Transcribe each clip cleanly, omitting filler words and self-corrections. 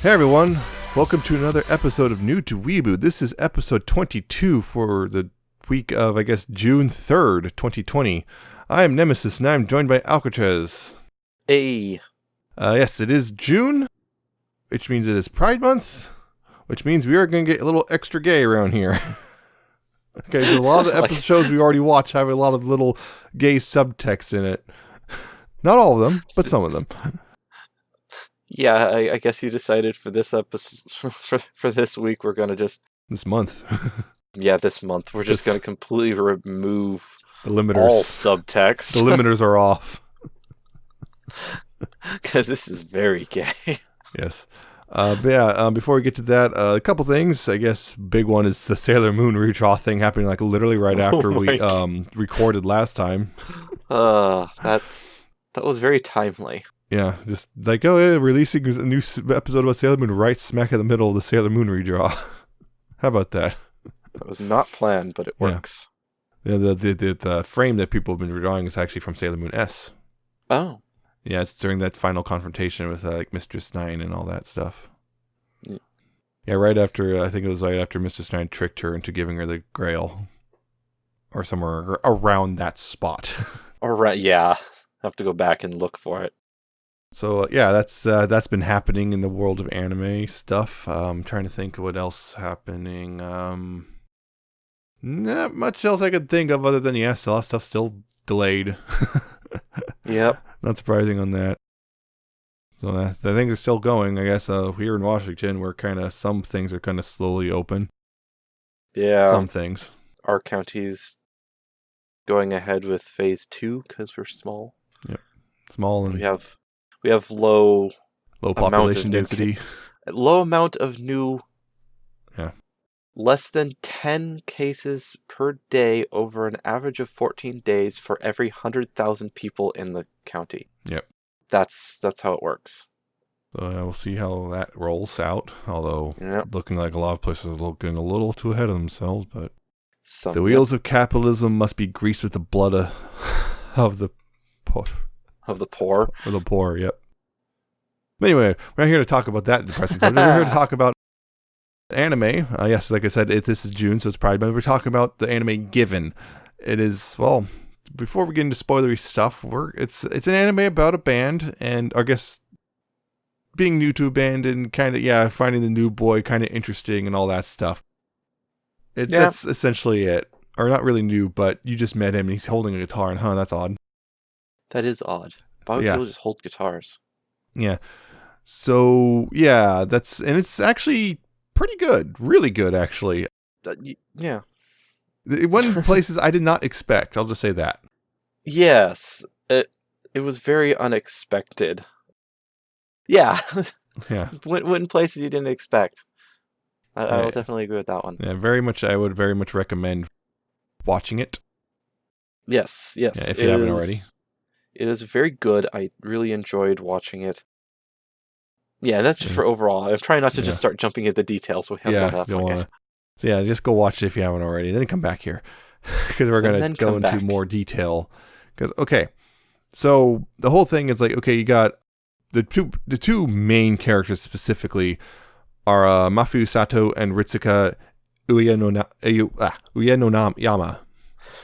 Hey everyone, welcome to another episode of New to Weeaboo. This is episode 22 for the week of, June 3rd, 2020. I am Nemesis and I'm joined by Alcatraz. Hey. Yes, it is June, which means it is Pride Month, which means we are going to get a little extra gay around here. Okay, so a lot of the episodes we already watched have a lot of little gay subtext in it. Not all of them, but some of them. Yeah, I guess you decided for this episode, for this week, we're gonna just... This month. Yeah, this month. We're just gonna completely remove the limiters. All subtext. The limiters are off. Because this is very gay. Yes. Before we get to that, a couple things. I guess big one is the Sailor Moon redraw thing happening like literally right after we recorded last time. That was very timely. Yeah, just like, releasing a new episode about Sailor Moon right smack in the middle of the Sailor Moon redraw. How about that? That was not planned, but it works. Yeah, the frame that people have been redrawing is actually from Sailor Moon S. Oh. Yeah, it's during that final confrontation with Mistress 9 and all that stuff. Yeah, right after, I think it was right after Mistress 9 tricked her into giving her the Grail. Or somewhere around that spot. Alright, yeah. I have to go back and look for it. So, that's been happening in the world of anime stuff. I'm trying to think of what else happening. Not much else I could think of other than, a lot of stuff still delayed. Yep. Not surprising on that. So, the things are still going. I guess here in Washington, some things are kind of slowly open. Yeah. Some things. Our county's going ahead with phase 2 because we're small. Yep. Small and... We have low population density. Low amount of new... Yeah. Less than 10 cases per day over an average of 14 days for every 100,000 people in the county. Yep. That's how it works. So we'll see how that rolls out. Although, looking like a lot of places are looking a little too ahead of themselves. But the wheels of capitalism must be greased with the blood of the poor. Of the poor? Of the poor, yep. But anyway, we're not here to talk about that depressing stuff. We're here to talk about anime. Yes, like I said, this is June, so it's Pride Month. We're talking about the anime Given. It is, well, before we get into spoilery stuff, it's an anime about a band, and I guess being new to a band and finding the new boy kind of interesting and all that stuff. That's essentially it. Or not really new, but you just met him and he's holding a guitar, and that's odd. That is odd. Why would people just hold guitars? Yeah. So, it's actually pretty good. Really good, actually. Yeah. It went in places I did not expect. I'll just say that. Yes. It was very unexpected. Yeah. Yeah. Went in places you didn't expect. I'll definitely agree with that one. Yeah, I would very much recommend watching it. Yes. Yeah, if you haven't already. It is very good. I really enjoyed watching it. Yeah, that's just for overall. I'm trying not to just start jumping into the details. We haven't got that yet. So just go watch it if you haven't already. Then come back here. Because we're going to go into more detail. So the whole thing is you got the two main characters specifically are Mafu Sato and Ritsuka Uenoyama.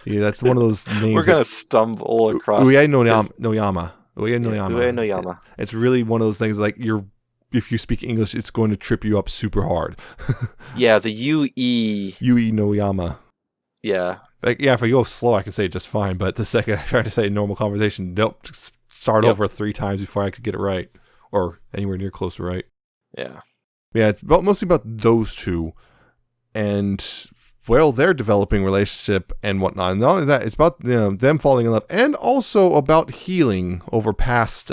Yeah, that's one of those names. We're going to stumble across. Uenoyama. Uenoyama. It's really one of those things if you speak English, it's going to trip you up super hard. Yeah, the UE Noyama. Yeah. If I go slow, I can say it just fine. But the second I try to say normal conversation, start over 3 times before I could get it right. Or anywhere near close to right. Yeah. Yeah, it's mostly about those two. And... well, their developing relationship and whatnot. And not only that, it's about them falling in love, and also about healing over past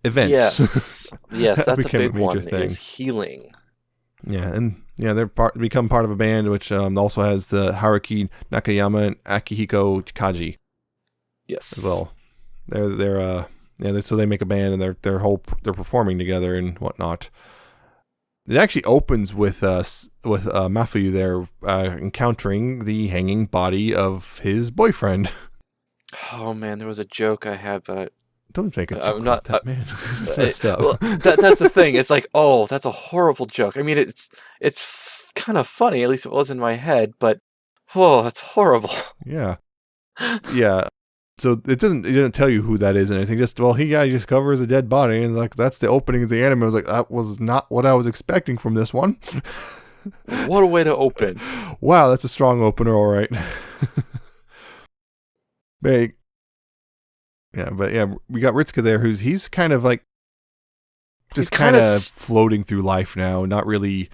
events. Yes, that's a big one. Is healing. Yeah, and they're become part of a band which also has the Haruki Nakayama and Akihiko Kaji. Yes, as well. So they make a band and they're performing together and whatnot. It actually opens with Mafuyu there encountering the hanging body of his boyfriend. Oh man, there was a joke I had, but Don't make a joke I'm about not. that, man. It's messed up. Well, that's the thing. It's like, oh, that's a horrible joke. I mean, it's kind of funny. At least it was in my head, but oh, that's horrible. Yeah. Yeah. So it doesn't tell you who that is and anything. Just he just covers a dead body and like that's the opening of the anime. I was like, that was not what I was expecting from this one. What a way to open! Wow, that's a strong opener, all right. Big. Yeah, but yeah, we got Ritsuka there, he's kind of like just kind of floating through life now, not really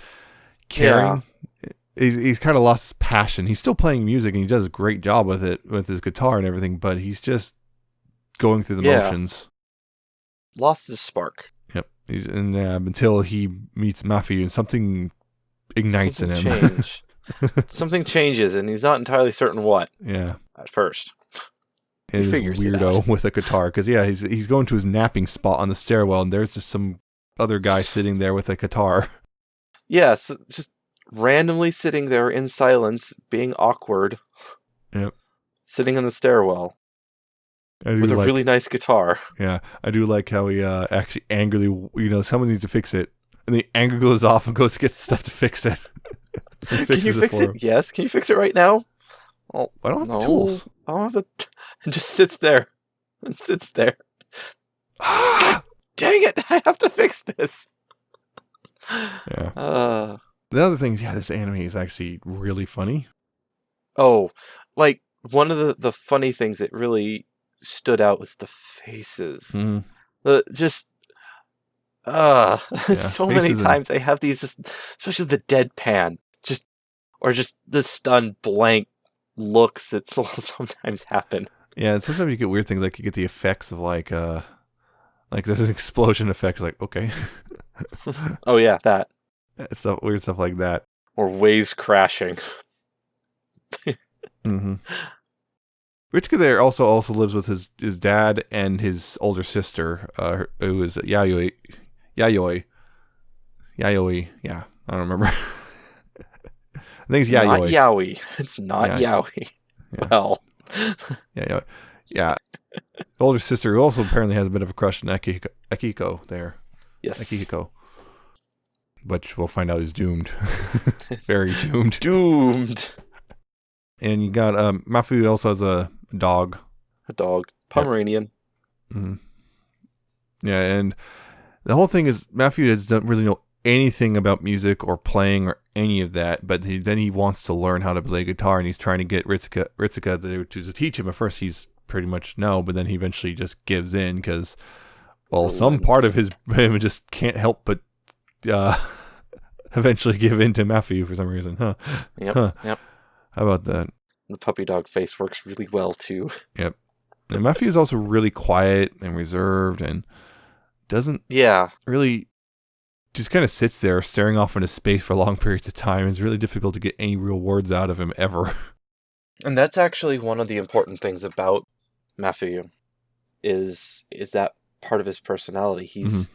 caring. Yeah. He's kind of lost his passion. He's still playing music and he does a great job with it, with his guitar and everything, but he's just going through the motions. Lost his spark. Yep. Until he meets Mafia and something ignites in him. Something changes and he's not entirely certain what. Yeah. At first. He figures weirdo with a guitar because he's going to his napping spot on the stairwell and there's just some other guy sitting there with a guitar. Yes, just randomly sitting there in silence, being awkward. Yep. Sitting in the stairwell with a really nice guitar. Yeah, I do like how he actually angrily, someone needs to fix it, and the anger goes off and goes to get stuff to fix it. Can you fix it? Yes. Can you fix it right now? Oh, I don't have the tools. I don't have the. And just sits there. And sits there. Dang it! I have to fix this. Yeah. The other thing is, this anime is actually really funny. Oh, like one of the funny things that really stood out was the faces. Mm. So many times they have these especially the deadpan, just the stunned blank looks that sometimes happen. Yeah, and sometimes you get weird things, like you get the effects of like there's an explosion effect, like okay. Oh yeah, that. Weird stuff like that. Or waves crashing. Mm-hmm. Ritsuka there also lives with his dad and his older sister, who is Yayoi. Yeah, I don't remember. I think it's Yayoi. Not Yaoi. It's not Yaoi. Yeah. Well. Yeah. The older sister who also apparently has a bit of a crush on Akiko there. Yes. Akihiko. But we'll find out is doomed. Very doomed. Doomed. And you got Mafu also has a dog. A dog. Pomeranian. Yeah. Mm-hmm. Yeah, and the whole thing is Mafu doesn't really know anything about music or playing or any of that, but then he wants to learn how to play guitar, and he's trying to get Ritsuka to teach him. At first he's pretty much no, but then he eventually just gives in because, some part of him just can't help but eventually give in to Mafu for some reason. Yep. How about that? The puppy dog face works really well too. Yep. And Mafu is also really quiet and reserved and doesn't really, just kind of sits there staring off into space for long periods of time. It's really difficult to get any real words out of him ever. And that's actually one of the important things about Mafu is that part of his personality. He's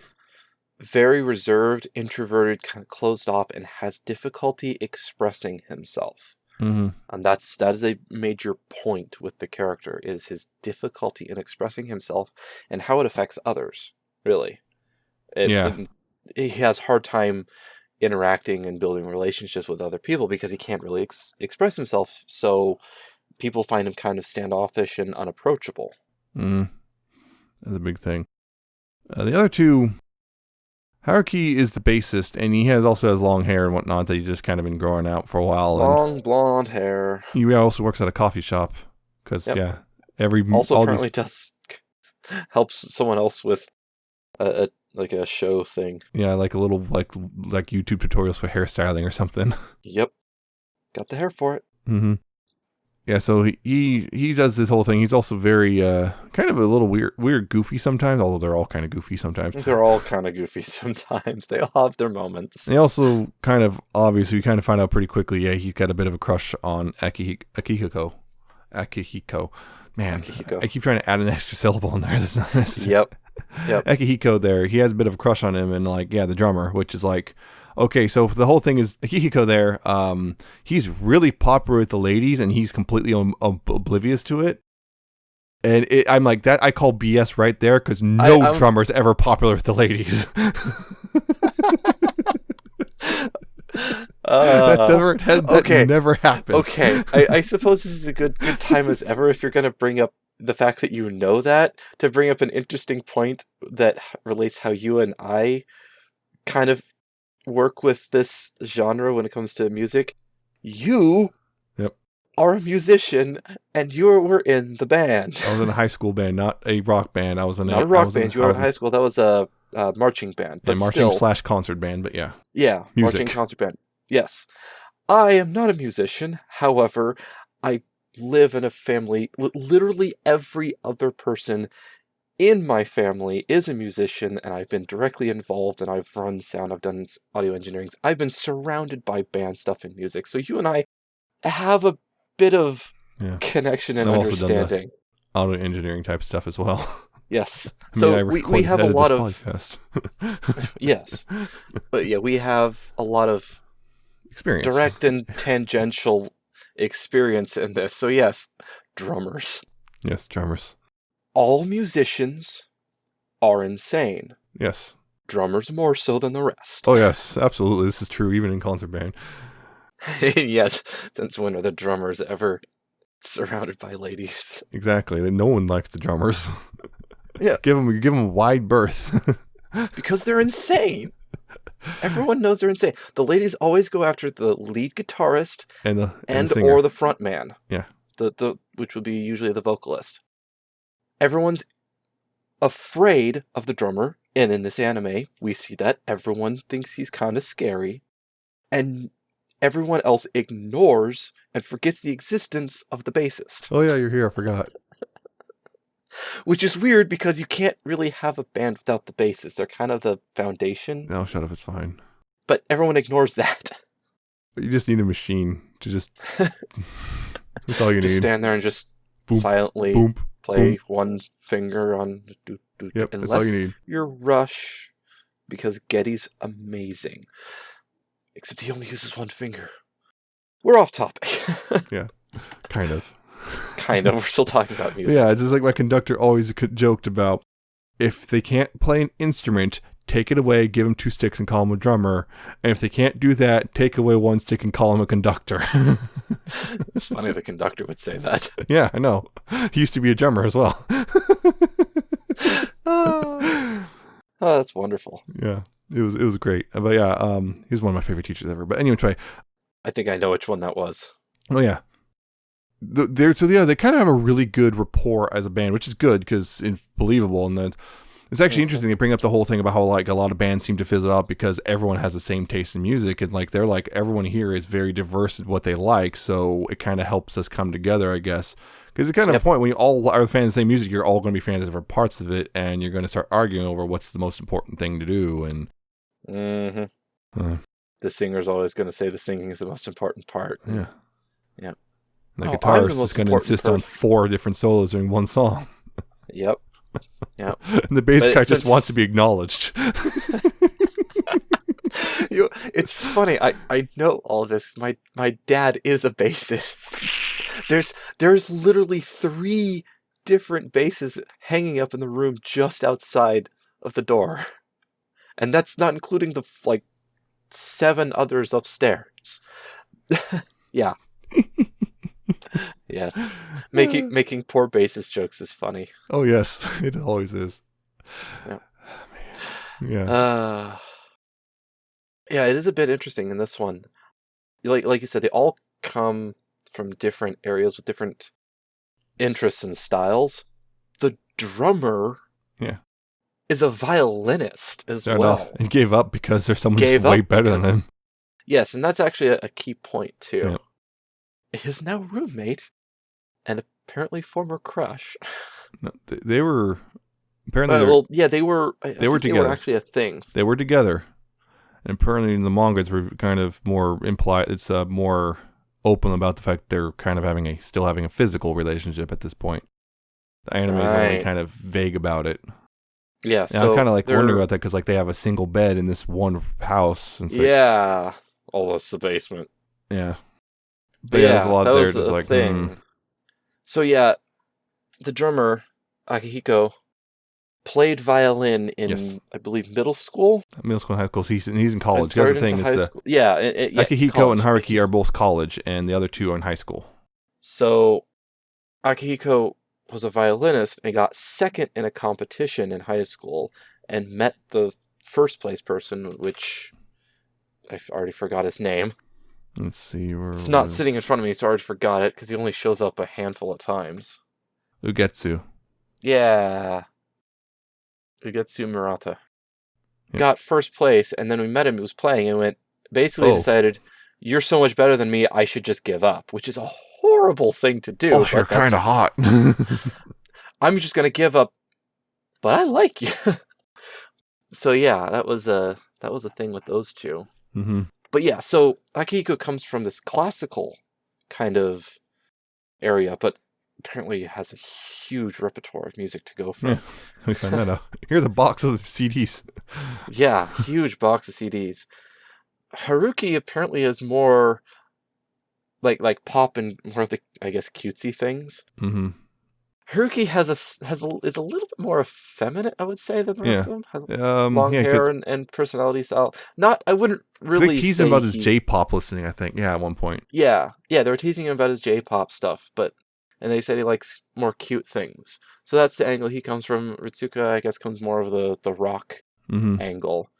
very reserved, introverted, kind of closed off, and has difficulty expressing himself. Mm-hmm. And that is a major point with the character, is his difficulty in expressing himself and how it affects others, really. He has hard time interacting and building relationships with other people because he can't really express himself, so people find him kind of standoffish and unapproachable. That's a big thing. The other two, Haruki is the bassist, and he also has long hair and whatnot that he's just kind of been growing out for a while. Long blonde hair. He also works at a coffee shop because apparently does helps someone else with a show thing. Yeah, like a little like YouTube tutorials for hairstyling or something. Yep, got the hair for it. Mm-hmm. Yeah, so he does this whole thing. He's also very kind of a little weird, goofy sometimes. Although they're all kind of goofy sometimes. They're all kind of goofy sometimes. They all have their moments. They also kind of obviously, we kind of find out pretty quickly. Yeah, he's got a bit of a crush on Akihiko. Man, Akihiko. I keep trying to add an extra syllable in there. That's not necessary. Yep. Akihiko there. He has a bit of a crush on him, and the drummer, which is like. Okay, so the whole thing is Akihiko there, he's really popular with the ladies and he's completely oblivious to it. And I'm like, that I call BS right there, because no drummer's ever popular with the ladies. That never happens. Okay, I suppose this is a good time as ever, if you're going to bring up the fact that you know that, to bring up an interesting point that relates how you and I kind of work with this genre when it comes to music. You are a musician, and you were in the band. I was in a high school band, not a rock band. I was in not a rock band. You were in high school. That was a marching band. But marching/concert band, but yeah. Yeah, music. Marching concert band. Yes. I am not a musician. However, I live in a family. Literally every other person in my family is a musician, and I've been directly involved, and I've run sound. I've done audio engineering. I've been surrounded by band stuff and music. So you and I have a bit of connection and understanding. Also done the audio engineering type stuff as well. Yes. So we have a lot of yes, but yeah, we have a lot of experience, direct and tangential experience in this. So yes, drummers. Yes, drummers. All musicians are insane. Yes. Drummers more so than the rest. Oh yes, absolutely. This is true even in concert band. Yes, since when are the drummers ever surrounded by ladies? Exactly. No one likes the drummers. Yeah. Give them wide berth. Because they're insane. Everyone knows they're insane. The ladies always go after the lead guitarist and or the front man. Yeah. The which would be usually the vocalist. Everyone's afraid of the drummer, and in this anime, we see that everyone thinks he's kind of scary, and everyone else ignores and forgets the existence of the bassist. Oh yeah, you're here, I forgot. Which is weird, because you can't really have a band without the bassist. They're kind of the foundation. No, shut up, it's fine. But everyone ignores that. But you just need a machine to just... That's all you need. Stand there and just silently play one finger on... Yep, that's all you need. You're Rush, because Getty's amazing. Except he only uses one finger. We're off topic. Yeah, kind of. Kind of. We're still talking about music. Yeah, it's just like my conductor always joked about, if they can't play an instrument, take it away, give them 2 sticks and call them a drummer. And if they can't do that, take away 1 stick and call them a conductor. It's funny the conductor would say that. Yeah, I know. He used to be a drummer as well. Oh, that's wonderful. Yeah, it was great. But yeah, he was one of my favorite teachers ever. But anyway, I think I know which one that was. Oh yeah. They kind of have a really good rapport as a band, which is good because it's believable. And then it's actually interesting. They bring up the whole thing about how like a lot of bands seem to fizzle out because everyone has the same taste in music, and like they're like everyone here is very diverse in what they like, so it kind of helps us come together, I guess. Because it's kind of a point when you all are fans of the same music, you're all going to be fans of different parts of it, and you're going to start arguing over what's the most important thing to do. And the singer's always going to say the singing is the most important part. Yeah. Yeah. And the guitarist is going to insist on 4 different solos during one song. Yep. Yep. And the bass guy just wants to be acknowledged. It's funny. I know all this. My dad is a bassist. There's literally 3 different basses hanging up in the room just outside of the door, and that's not including the 7 others upstairs. Yeah. Yes. Making poor bassist jokes is funny. Oh yes, it always is. Yeah. Yeah. Yeah, it is a bit interesting in this one. Like you said, they all come from different areas with different interests and styles. The drummer is a violinist as well. And gave up because there's someone who's way better than him. Yes, and that's actually a key point too. Yeah. His now roommate and apparently former crush. No, they were apparently. They were. They were together. They were actually a thing. They were together, and apparently in the manga it's kind of more implied. It's more open about the fact they're kind of still having a physical relationship at this point. The anime is only kind of vague about it. Yeah, and so I'm kind of wondering about that because they have a single bed in this one house. And although it's the basement. Yeah. But there's a lot there. Just thing. So the drummer, Akihiko, played violin Yes. in, I believe, middle school Middle school and high school. So he's in and college. That's the started into thing is high the school. Yeah, Akihiko and college. Haruki are both college, and the other two are in high school. So Akihiko was a violinist and got second in a competition in high school and met the first place person, which I already forgot his name. Let's see. It's not sitting in front of me, so I already forgot it because he only shows up a handful of times. Ugetsu. Yeah. Ugetsu Murata. Yeah. Got first place, and then we met him, he was playing, and basically decided, you're so much better than me, I should just give up, which is a horrible thing to do. Oh, you're kind of hot. I'm just going to give up, but I like you. So yeah, that was a thing with those two. Mm-hmm. But yeah, so Akihiko comes from this classical kind of area, but apparently has a huge repertoire of music to go from. Yeah, we found that out. Here's a box of CDs. Yeah, huge box of CDs. Haruki apparently is more like pop and more of the, I guess, cutesy things. Mm-hmm. Haruki is a little bit more effeminate, I would say, than the rest of them. Has long hair and personality style. I wouldn't really say teasing about his J-pop listening, I think. Yeah, at one point. Yeah, they were teasing him about his J-pop stuff, and they said he likes more cute things. So that's the angle he comes from. Ritsuka, I guess, comes more of the rock angle.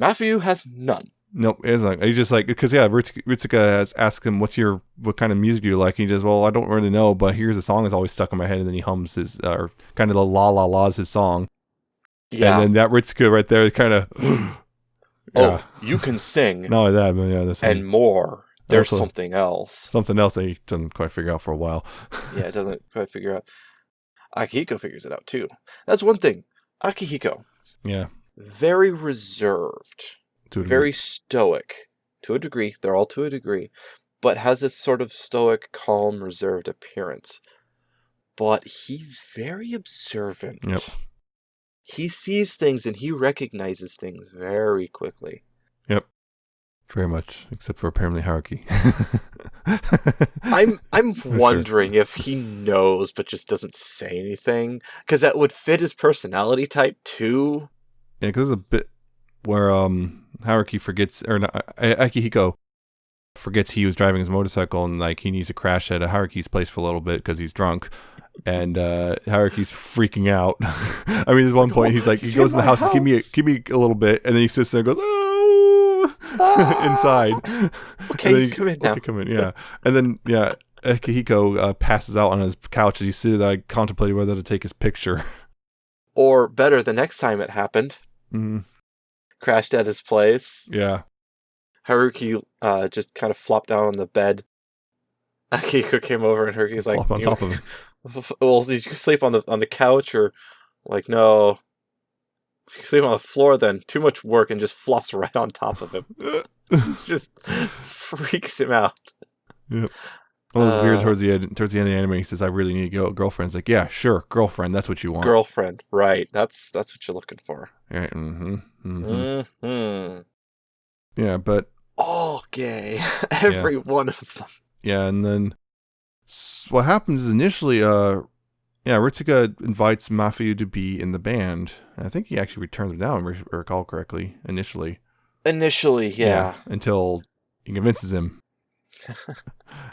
Mafuyu has none. Nope, it's like he's just like, because Ritsuka has asked him what kind of music do you like, and he says, well, I don't really know, but here's a song that's always stuck in my head, and then he hums his kind of the la la la's his song. Yeah, and then that Ritsuka right there kind of oh, you can sing. Not only that, but yeah, there's and more. There's something else. Something else that he doesn't quite figure out for a while. Yeah, it doesn't quite figure out. Akihiko figures it out too. That's one thing. Akihiko. Yeah. Very reserved. Very stoic. To a degree. They're all to a degree. But has this sort of stoic, calm, reserved appearance. But he's very observant. Yep. He sees things and he recognizes things very quickly. Yep. Very much, except for apparently Haruki. I'm wondering if he knows but just doesn't say anything, because that would fit his personality type too. Yeah, because there's a bit where Haruki forgets, or not, Akihiko forgets he was driving his motorcycle, and like he needs to crash at Haruki's place for a little bit because he's drunk, and Haruki's freaking out. I mean, there's one point he's like, he goes in the house, give me a little bit, and then he sits there and goes, inside. Okay, come in now. Okay, come in, yeah. And then, yeah, Akihiko passes out on his couch, and he's sitting there contemplating whether to take his picture. Or better, the next time it happened, crashed at his place. Yeah. Haruki just kind of flopped down on the bed. Akihiko came over, and Haruki's like, flop on top of him. Well, did you sleep on the couch, or like, no? You sleep on the floor then. Too much work, and just flops right on top of him. It just freaks him out. Yep. Well, it was weird towards the end of the anime. He says, I really need a girlfriend. It's like, yeah, sure, girlfriend. That's what you want. Girlfriend, right. That's what you're looking for. Right. Mm-hmm. Yeah, but... all gay. Every one of them. Yeah, and then what happens is initially... Ritsuka invites Mafuyu to be in the band. And I think he actually turns him down, if I recall correctly, initially. Yeah. Until he convinces him.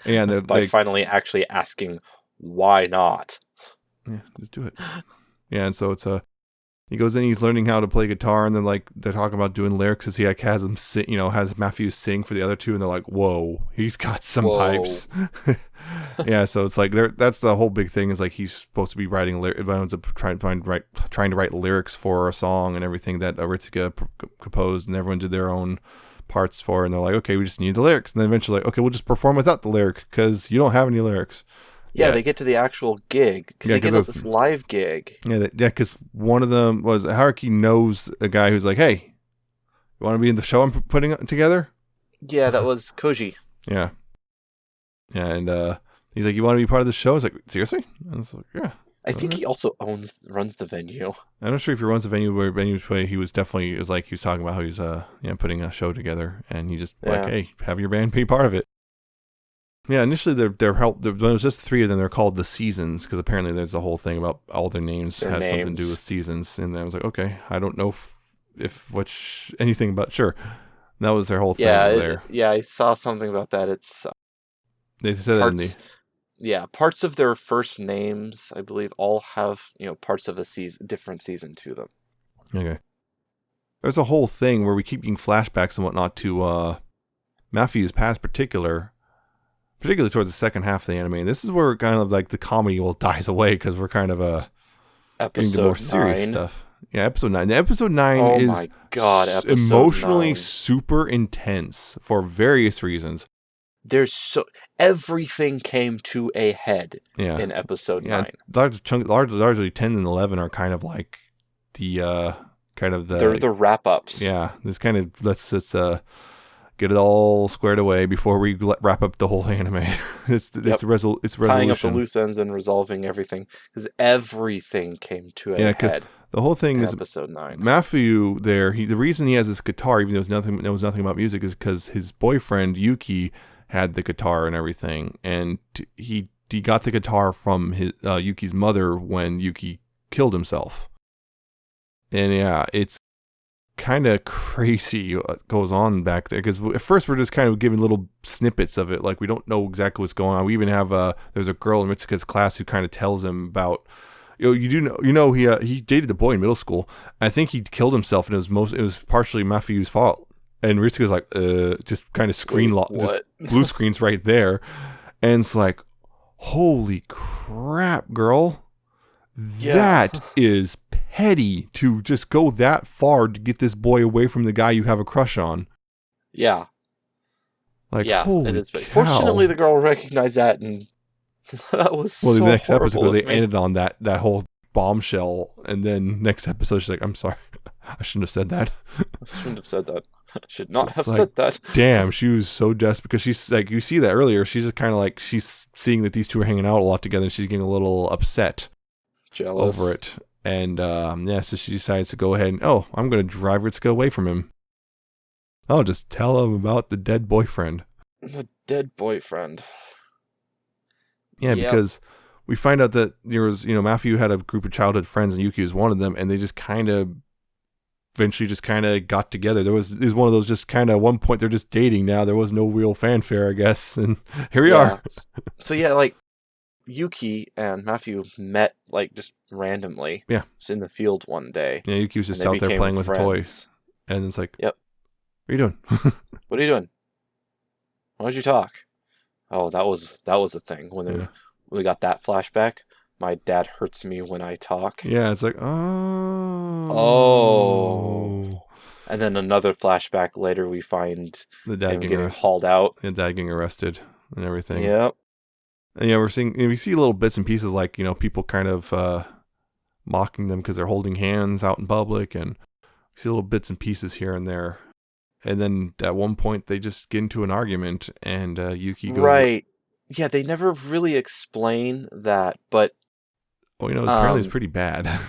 And by finally actually asking, why not? Yeah, just do it. Yeah, and so it's he goes in, he's learning how to play guitar, and then like they're talking about doing lyrics as he like has him sing, has Mafuyu sing for the other two, and they're like, whoa, he's got some pipes. Yeah, so it's like that's the whole big thing is like he's supposed to be writing trying to write lyrics for a song and everything that Ritsuka composed, and everyone did their own parts for, and they're like, okay, we just need the lyrics, and then eventually like, okay, we'll just perform without the lyric because you don't have any lyrics. Yeah, they get to the actual gig because they get this live gig. Yeah, because one of them was Haruki knows a guy who's like, hey, you want to be in the show I'm putting together? Yeah, that was Koji. Yeah. Yeah, and he's like, you want to be part of the show? I was like, seriously? I was like, yeah. I think he also runs the venue. I'm not sure if he runs the venue, but he was definitely, he was talking about how he's putting a show together, and he just like, hey, have your band be part of it. Yeah, initially when it was just 3 of them, they're called the Seasons because apparently there's a whole thing about all their names Their have something to do with names. seasons. And then I was like, okay, I don't know if anything about sure. That was their whole thing there. Yeah, I saw something about that. It's They said that in the parts. Yeah, parts of their first names, I believe, all have parts of a different season to them. okay. There's a whole thing where we keep getting flashbacks and whatnot to Matthew's past, particularly towards the second half of the anime. And this is where kind of like the comedy dies away because we're kind of getting to more Episode serious 9. stuff. Yeah, episode 9. Episode 9 Oh is my god, episode emotionally 9. super intense for various reasons. Everything came to a head in episode 9. Largely 10 and 11 are kind of like the They're the wrap ups. Yeah, this kind of let's get it all squared away before we wrap up the whole anime. It's resolution. Tying up the loose ends and resolving everything because everything came to a head. The whole thing is episode 9. Matthew there. The reason he has this guitar, even though there was nothing about music, is because his boyfriend Yuki had the guitar and everything, and he got the guitar from his Yuki's mother when Yuki killed himself. And yeah, it's kind of crazy what goes on back there because at first we're just kind of giving little snippets of it, like we don't know exactly what's going on. We even have there's a girl in Mitsuka's class who kind of tells him about he dated the boy in middle school. I think he killed himself, and it was partially Matthew's fault. And Ritsuka's like, just kind of just blue screens right there. And it's like, holy crap, girl. Yeah. That is petty to just go that far to get this boy away from the guy you have a crush on. Yeah. Like, yeah, holy it is. cow. Fortunately, the girl recognized that, and that was the next episode, because they ended on that whole bombshell, and then next episode she's like, I'm sorry, I shouldn't have said that. I shouldn't have said that. I should not have said that. Damn, she was so desperate because she's like, you see that earlier, she's just kind of like, she's seeing that these two are hanging out a lot together, and she's getting a little upset, jealous over it. And so she decides to go ahead and, I'm going to drive Ritsuka away from him. I'll just tell him about the dead boyfriend. The dead boyfriend. Yeah, yep. Because we find out that there was, Matthew had a group of childhood friends and Yuki was one of them, and they just kind of eventually just kind of got together. It was one of those just kind of at one point they're just dating now. There was no real fanfare, I guess. And here we are. So yeah, like Yuki and Matthew met like just randomly. Yeah. Just in the field one day. Yeah, Yuki was just out there playing with toys. And it's like, yep. What are you doing? What are you doing? Why don't you talk? Oh, that was a thing when we got that flashback. My dad hurts me when I talk. Yeah, it's like, oh. And then another flashback later, we find the dad getting hauled out. The dad getting arrested and everything. Yep. And we see little bits and pieces like, people kind of mocking them because they're holding hands out in public, and we see little bits and pieces here and there. And then at one point they just get into an argument, and Yuki goes... Right. Yeah, they never really explain that, but... apparently it's pretty bad.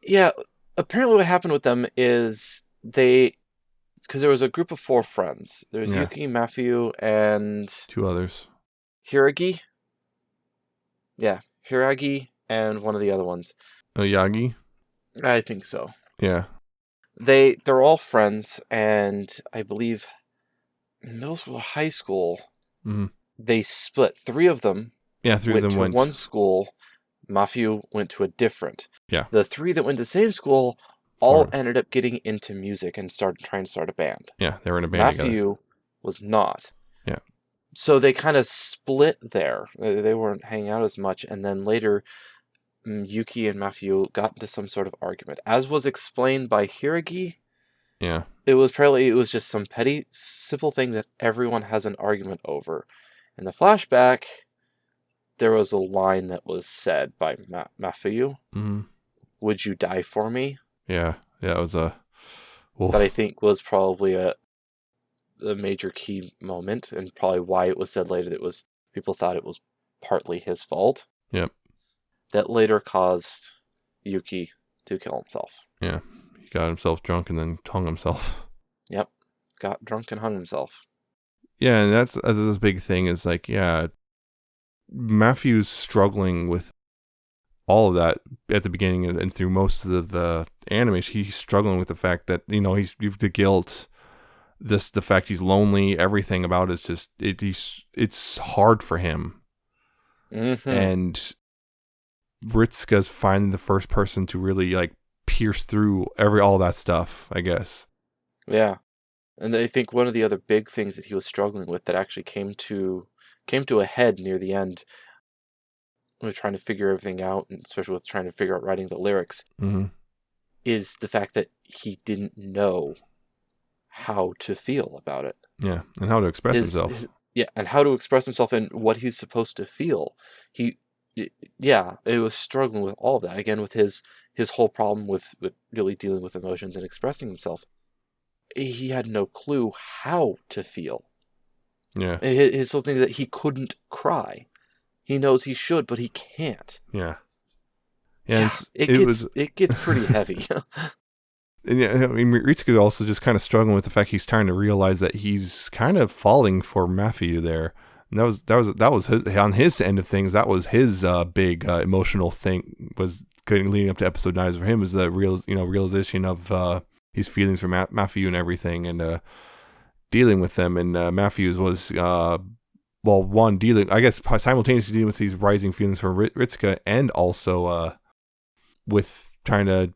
Yeah, apparently what happened with them is because there was a group of 4 friends. There's Yuki, Matthew, and... 2 others. Hiragi? Yeah, Hiragi and one of the other ones. Yagi? I think so. Yeah. They're all friends, and I believe in middle school, high school, they split. 3 of them. Yeah, 3 of them went to one school. Matthew went to a different. Yeah. The 3 that went to the same school all ended up getting into music and trying to start a band. Yeah, they were in a band together. Matthew was not. Yeah. So they kind of split there. They weren't hanging out as much, and then later Yuki and Matthew got into some sort of argument. As was explained by Hiragi, yeah, it was just some petty, simple thing that everyone has an argument over. In the flashback, there was a line that was said by Matthew. Mm-hmm. Would you die for me? Yeah, it was a... That I think was probably a major key moment, and probably why it was said later that people thought it was partly his fault. Yep. That later caused Yuki to kill himself. Yeah, he got himself drunk and then hung himself. Yep, got drunk and hung himself. Yeah, and that's the big thing is like, yeah, Matthew's struggling with all of that at the beginning and through most of the animation. He's struggling with the fact that, he's the guilt, the fact he's lonely, everything about it is just it's hard for him. Mm-hmm. And Ritsuka's finding the first person to really like pierce through all that stuff, I guess. Yeah. And I think one of the other big things that he was struggling with that actually came to a head near the end, when trying to figure everything out, and especially with trying to figure out writing the lyrics, is the fact that he didn't know how to feel about it. Yeah, and how to express himself. And how to express himself and what he's supposed to feel. It was struggling with all of that. Again, with his whole problem with really dealing with emotions and expressing himself. He had no clue how to feel. Yeah. His whole thing that he couldn't cry. He knows he should, but he can't. Yeah. It gets pretty heavy. And yeah, I mean, Ritsuka also just kind of struggling with the fact he's trying to realize that he's kind of falling for Matthew there. And that was his, on his end of things. That was his big emotional thing, was leading up to episode 9 for him, is the realization of his feelings for Matthew and everything, and dealing with them. And Matthew's was dealing, I guess, simultaneously dealing with these rising feelings for Ritsuka, and also with trying to,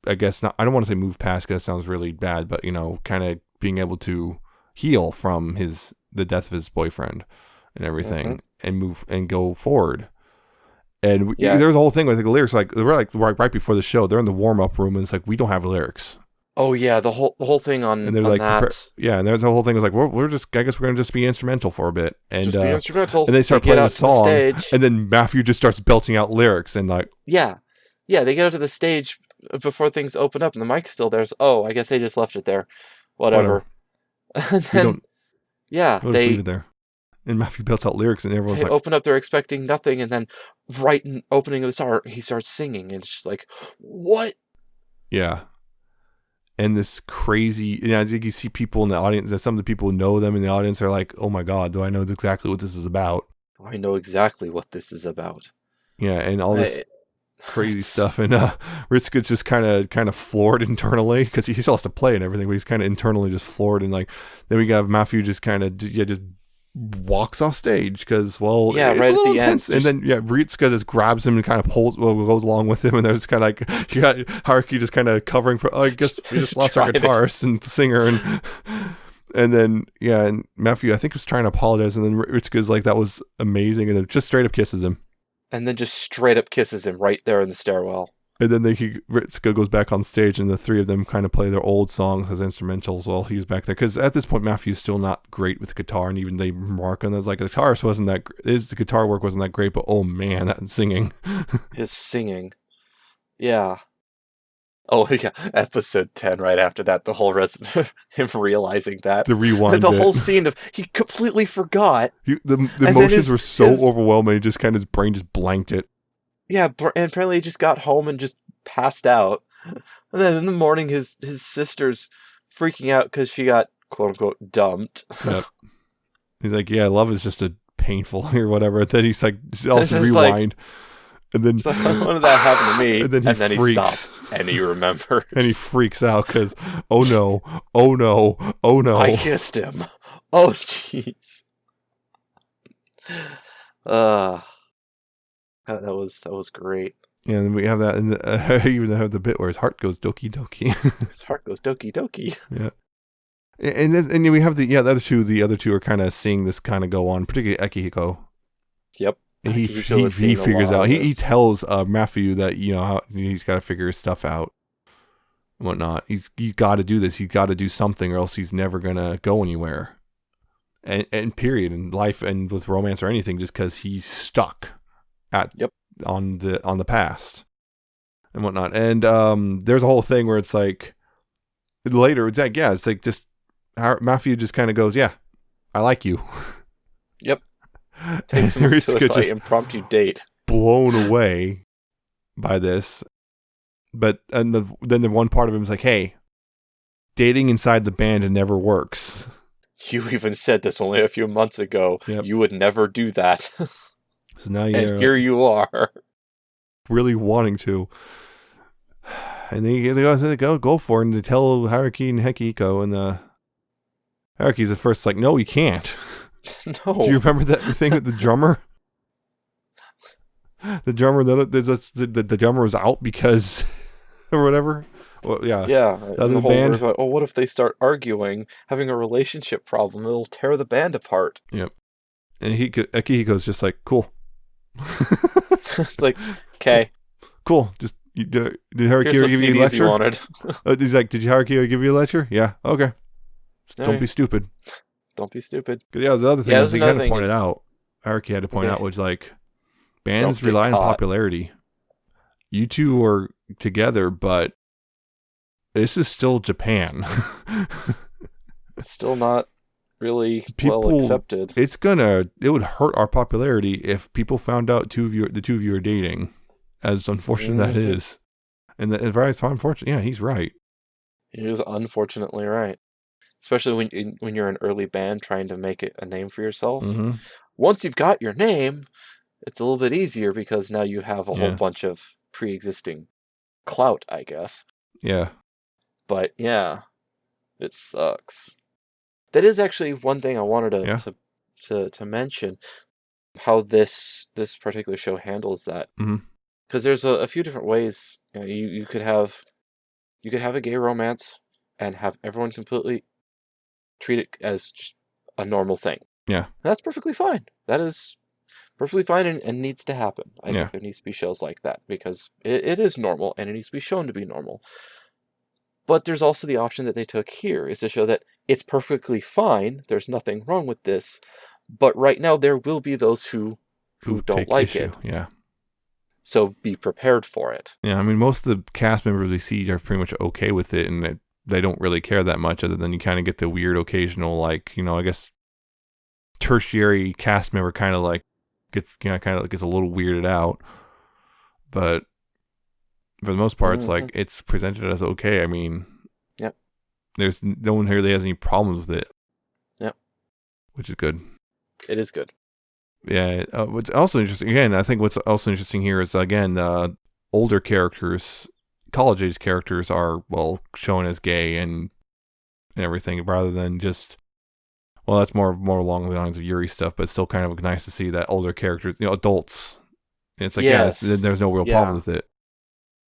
I guess, I don't want to say move past, because that sounds really bad, but kind of being able to heal from the death of his boyfriend and everything, and move and go forward. And there's a whole thing with the lyrics, like we're like right before the show, they're in the warm up room, and it's like, we don't have lyrics. Oh yeah, the whole thing on, and they're on like, that. And there's the whole thing is like, we're just, I guess we're gonna just be instrumental for a bit, and just be instrumental. And they start playing a song, and then Matthew just starts belting out lyrics, and like, they get out to the stage before things open up, and the mic's still there. So, I guess they just left it there. Whatever. And then, we'll just leave it there. And Matthew belts out lyrics, and everyone's like, open up, they're expecting nothing, and then right in opening of the song, he starts singing, and it's just like, what? Yeah. And this crazy, I think you see people in the audience, some of the people who know them in the audience are like, oh my God, do I know exactly what this is about? I know exactly what this is about. Yeah, and all this crazy stuff. And Ritsuka's just kind of floored internally, because he still has to play and everything, but he's kind of internally just floored. And like, then we got Matthew just kind of, just walks off stage, because it's right a little at the intense. end, and then Ritsuka just grabs him and kind of goes along with him, and there's kind of like, you got Haruki just kind of covering for, I guess we just lost our guitarist and singer, and then and Matthew, I think, was trying to apologize, and then Ritsuka's like, that was amazing, and then just straight up kisses him, and then just straight up kisses him right there in the stairwell. And then Ritsuka goes back on stage, and the three of them kind of play their old songs as instrumentals while he's back there. Because at this point, Matthew's still not great with the guitar, and even they remark on this, like, the guitarist wasn't that. The guitar work wasn't that great, but oh man, that singing. His singing, yeah. Oh yeah, episode 10. Right after that, the whole rest of him realizing that the rewind, the whole scene of he completely forgot. The emotions were so overwhelming. His brain just blanked it. Yeah, and apparently he just got home and just passed out. And then in the morning, his sister's freaking out because she got, quote-unquote, dumped. Yep. He's like, yeah, love is just a painful or whatever. And then he's like, also rewind. And then like, none of that happened to me. And then he stops. And he remembers. And he freaks out because, oh no, I kissed him. Oh, jeez. That was great. Yeah, and we have that, and I even have the bit where his heart goes doki doki. His heart goes doki doki. Yeah, and we have the other two. The other two are kind of seeing this kind of go on, particularly Akihiko. Yep. And he figures out. He tells Matthew that how he's got to figure his stuff out and whatnot. He's got to do this. He's got to do something, or else he's never gonna go anywhere. And period, in life and with romance or anything, just because he's stuck on the past and whatnot. And there's a whole thing where it's like later it's like, it's like just Matthew just kind of goes, yeah, I like you. Yep. Takes him to an impromptu date. Blown away by this. But then the one part of him is like, hey, dating inside the band, it never works. You even said this only a few months ago. Yep. You would never do that. So now and here you are. Really wanting to. And they go for it, and they tell Haruki and Hekiko, and Haruki's at first like, no, you can't. No. Do you remember that thing with the drummer? The drummer, the drummer was out because, or whatever. Well, yeah. Yeah. The whole band. About, oh, what if they start arguing, having a relationship problem? It'll tear the band apart. Yep. And Akihiko's just like, cool. It's like, okay. Cool. Just did Haruki give you a lecture? You wanted. He's like, did Haruki give you a lecture? Yeah. Okay. Don't be stupid. Don't be stupid. Yeah, the other thing he kind of pointed out, Haruki had to point out, was like, bands rely on popularity. You two are together, but this is still Japan. It's still not really well accepted. It would hurt our popularity if people found out the two of you are dating, as unfortunate that is. And it's very unfortunate. Yeah, he's right. He is unfortunately right. Especially when you're an early band trying to make it a name for yourself. Mm-hmm. Once you've got your name, it's a little bit easier because now you have a whole bunch of pre-existing clout, I guess. Yeah. But yeah, it sucks. That is actually one thing I wanted to mention, how this particular show handles that. Because there's a few different ways. You could have a gay romance and have everyone completely treat it as just a normal thing. Yeah. That's perfectly fine. That is perfectly fine and needs to happen. I think there needs to be shows like that because it is normal and it needs to be shown to be normal. But there's also the option that they took here, is to show that it's perfectly fine. There's nothing wrong with this. But right now there will be those who don't like it. Yeah. So be prepared for it. Yeah, I mean, most of the cast members we see are pretty much okay with it, and they don't really care that much, other than you kind of get the weird occasional, like, I guess tertiary cast member kind of like gets a little weirded out. But for the most part, it's like it's presented as okay. I mean, there's no one really has any problems with it. Yep. Which is good. It is good. Yeah. What's also interesting, again, I think what's also interesting here is, again, older characters, college age characters are, shown as gay and everything, rather than just, that's more along the lines of Yuri stuff, but it's still kind of nice to see that older characters, adults. It's like, there's no real problem with it.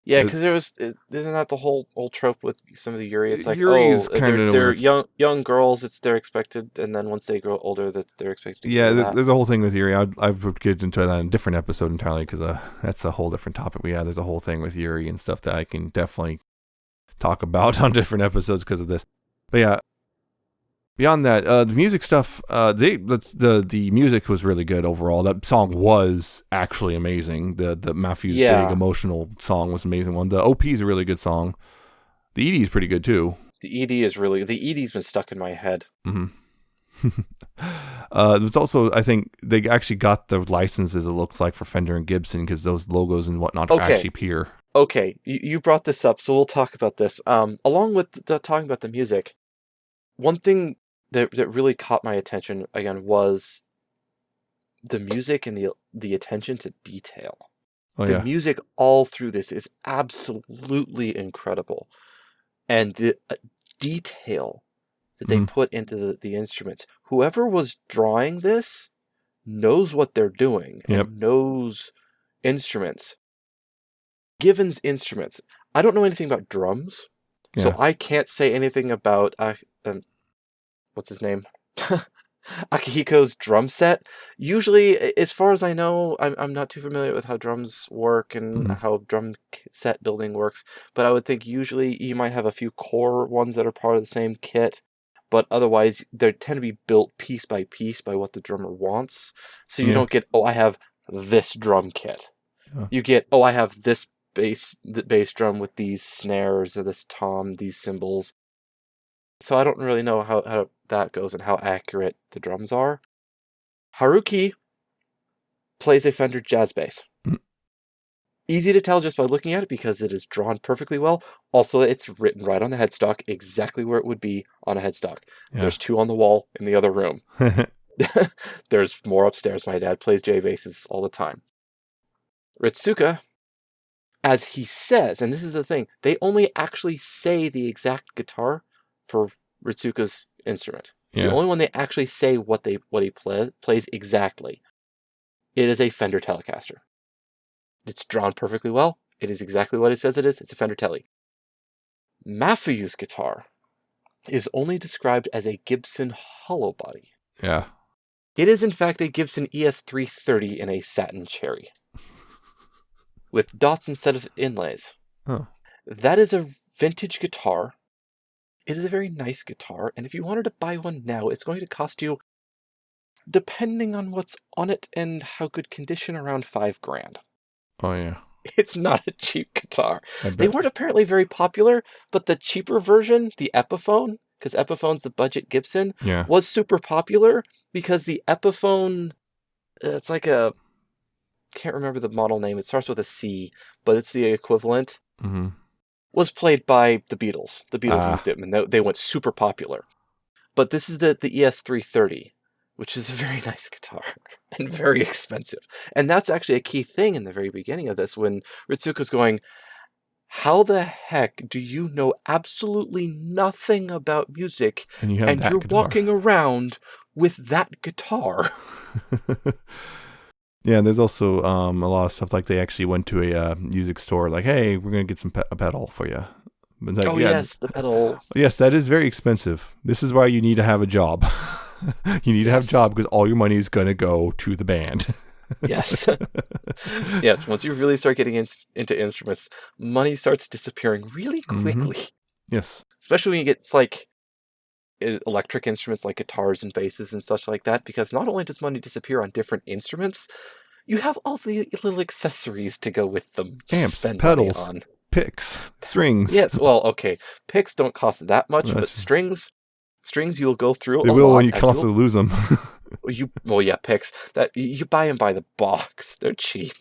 Yeah, because isn't that the whole old trope with some of the Yuri? It's like, they're young girls, they're expected, and then once they grow older, they're expected to there's a whole thing with Yuri. I would get into that in a different episode entirely, because that's a whole different topic. There's a whole thing with Yuri and stuff that I can definitely talk about on different episodes because of this. But yeah, beyond that, the music stuff, the music was really good overall. That song was actually amazing. The Mafu's big emotional song was an amazing one. The OP is a really good song. The ED is pretty good too. The ED's been stuck in my head. There's also, I think they actually got the licenses, it looks like, for Fender and Gibson, because those logos and whatnot actually appear. Okay, you brought this up, so we'll talk about this. Along with talking about the music, one thing that really caught my attention again was the music and the attention to detail. The music all through this is absolutely incredible, and the detail that they put into the instruments. Whoever was drawing this knows what they're doing and knows instruments. Given's instruments. I don't know anything about drums, so I can't say anything about what's his name? Akihiko's drum set. Usually, as far as I know, I'm not too familiar with how drums work and how drum set building works, but I would think usually you might have a few core ones that are part of the same kit, but otherwise they tend to be built piece by piece by what the drummer wants. So you don't get, I have this drum kit. You get, I have this bass drum with these snares or this tom, these cymbals. So I don't really know how that goes and how accurate the drums are. Haruki plays a Fender jazz bass. Easy to tell just by looking at it because it is drawn perfectly well. Also, it's written right on the headstock, exactly where it would be on a headstock. Yeah. There's 2 on the wall in the other room. There's more upstairs. My dad plays J basses all the time. Ritsuka, as he says, and this is the thing, they only actually say the exact guitar for Ritsuka's instrument. It's the only one they actually say what he plays exactly. It is a Fender Telecaster. It's drawn perfectly well. It is exactly what it says it is. It's a Fender Tele. Mafuyu's guitar is only described as a Gibson hollow body. Yeah. It is in fact a Gibson ES330 in a satin cherry. With dots instead of inlays. Oh. That is a vintage guitar. It is a very nice guitar, and if you wanted to buy one now, it's going to cost you, depending on what's on it and how good condition, around $5,000. Oh, yeah. It's not a cheap guitar. They weren't apparently very popular, but the cheaper version, the Epiphone, because Epiphone's the budget Gibson, was super popular because the Epiphone, it's like a, can't remember the model name. It starts with a C, but it's the equivalent. Mm-hmm. Was played by the Beatles. The Beatles used it, and they went super popular. But this is the ES330, which is a very nice guitar and very expensive. And that's actually a key thing in the very beginning of this, when Ritsuka's going, how the heck do you know absolutely nothing about music and you're guitar. Walking around with that guitar? Yeah, and there's also a lot of stuff like they actually went to a music store, like, hey, we're going to get a pedal for you. Like, yes, the pedals. Yes, that is very expensive. This is why you need to have a job. You need to have a job because all your money is going to go to the band. Yes. Yes, once you really start getting into instruments, money starts disappearing really quickly. Mm-hmm. Yes. Especially when you get like electric instruments like guitars and basses and such like that, because not only does money disappear on different instruments, you have all the little accessories to go with them. Amps, spend pedals, money on. Picks, strings. Yes, well, okay. Picks don't cost that much, but strings you'll go through. They will when you constantly lose them. Picks that you buy them by the box. They're cheap.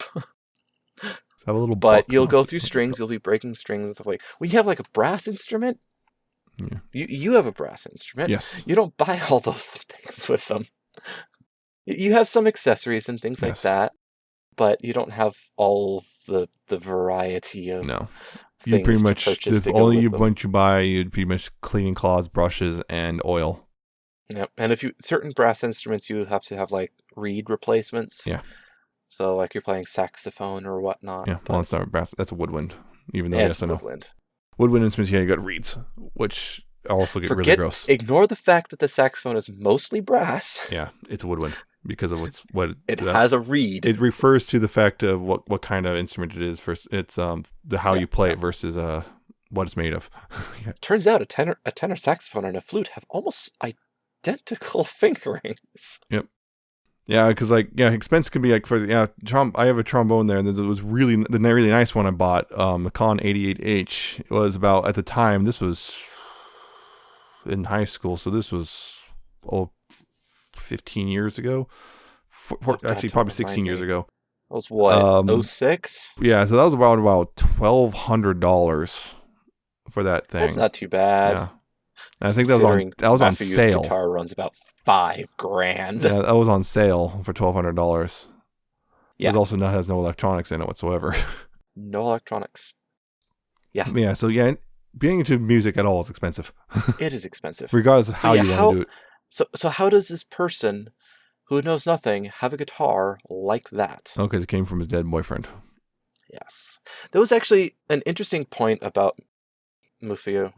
Have a little but you'll go through strings. You'll be breaking strings and stuff like. When you have like a brass instrument, you have a brass instrument. Yes. You don't buy all those things with them. You have some accessories and things like that, but you don't have all the variety of you things pretty much to purchase the to go only with them. bunch you buy, you'd pretty much cleaning cloths, brushes, and oil. Yep. And if certain brass instruments, you have to have like reed replacements. Yeah. So like you're playing saxophone or whatnot. Yeah. Well, it's not brass. That's a woodwind. Even though yes, I know. Woodwind. Woodwind instruments, you got reeds, which also get really gross. Ignore the fact that the saxophone is mostly brass. Yeah, it's a woodwind because of what it has a reed. It refers to the fact of what kind of instrument it is. First, it's how you play it versus what it's made of. Turns out a tenor saxophone and a flute have almost identical fingerings. Yep. Yeah, because expense can be like for I have a trombone there, and it was really the really nice one I bought. The Con 88H was about, at the time, this was in high school, so this was 15 years ago. Actually, probably 16 years ago. That was what, 06? Yeah, so that was about $1,200 for that thing. That's not too bad. Yeah. And I think that was on sale. Guitar runs about $5,000. Yeah, that was on sale for $1,200. Yeah. It also has no electronics in it whatsoever. No electronics. Yeah. Yeah. So being into music at all is expensive. It is expensive, regardless of how you want to do it. So how does this person who knows nothing have a guitar like that? Oh, because it came from his dead boyfriend. Yes. There was actually an interesting point about Mufuyu.